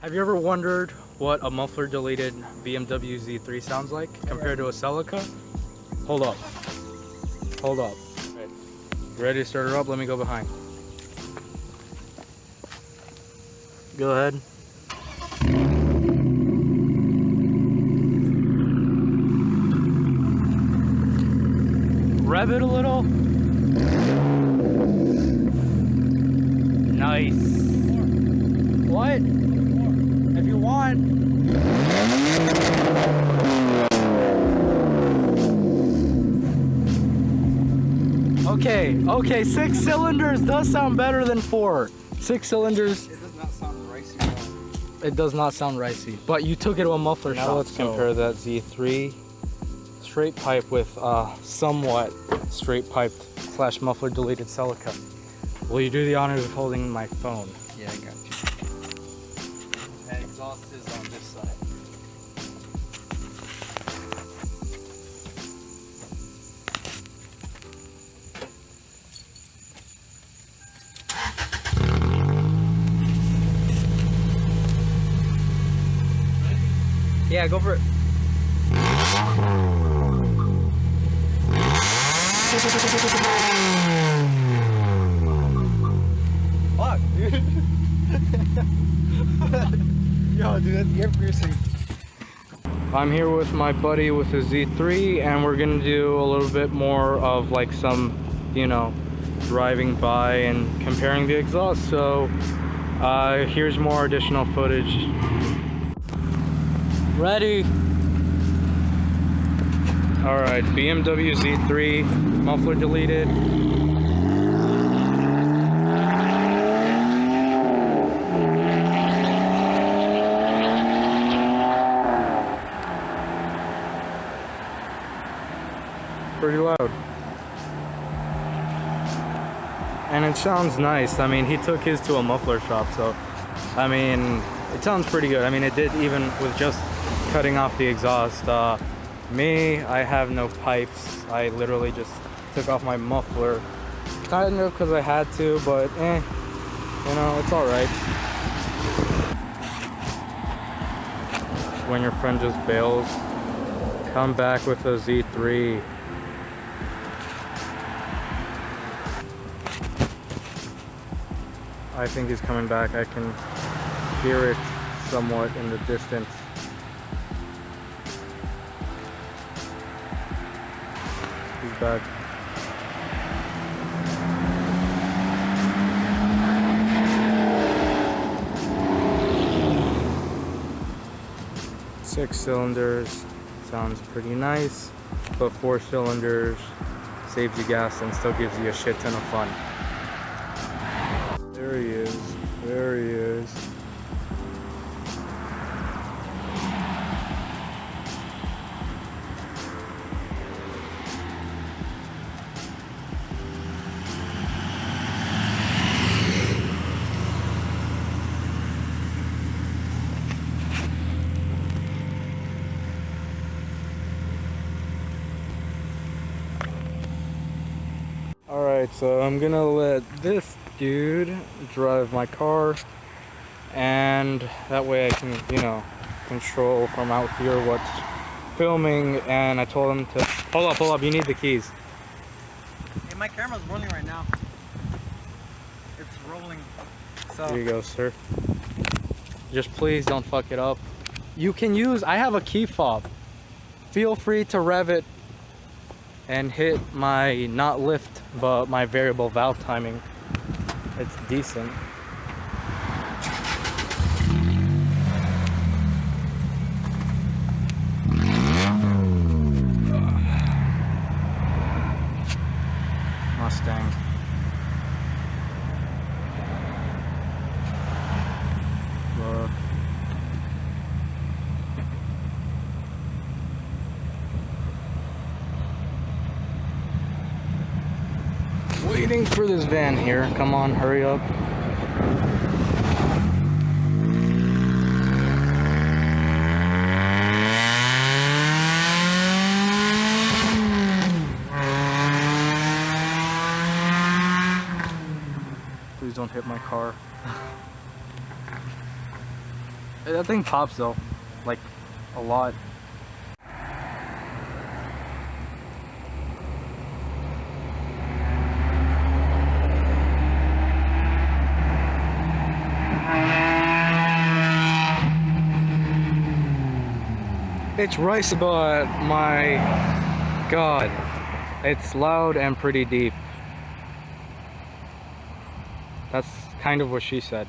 Have you ever wondered what a muffler deleted BMW Z3 sounds like compared to a Celica? Hold up. Hold up. Right. Ready to start her up? Let me go behind. Go ahead. Rev it a little. Nice. What? If you want. Okay, 6 cylinders does sound better than 4. 6 cylinders. It does not sound ricey at all. It does not sound ricey, but you took it to a muffler shop. Now let's compare that Z3 straight pipe with somewhat straight piped / muffler deleted Celica. Will you do the honors of holding my phone? Yeah, I got you. That exhaust is on this side. Yeah, go for it. Fuck, dude. Yo, dude, that's ear piercing. I'm here with my buddy with the Z3, and we're gonna do a little bit more of like some, you know, driving by and comparing the exhaust. So here's more additional footage. Ready? All right, BMW Z3, muffler deleted. Pretty loud. And it sounds nice. I mean, he took his to a muffler shop, so I mean, it sounds pretty good. I mean, it did even with just cutting off the exhaust. Me, I have no pipes. I literally just took off my muffler. Kind of because I had to, but you know, it's alright. When your friend just bails, come back with a Z3. I think he's coming back. I can hear it somewhat in the distance. He's back. Six cylinders sounds pretty nice, but 4 cylinders saves you gas and still gives you a shit ton of fun. There he is. There he is. Alright, so I'm gonna let this dude drive my car, and that way I can, you know, control from out here what's filming. And I told him to hold up, you need the keys. Hey, my camera's rolling right now. It's rolling. So Here you go, sir. Just please don't fuck it up. You can use, I have a key fob. Feel free to rev it and hit my, not lift, but my variable valve timing. It's decent. Mustang. Look. Waiting for this van here. Come on, hurry up. Please don't hit my car. That thing pops though, like a lot. It's rice, but my God, it's loud and pretty deep. That's kind of what she said.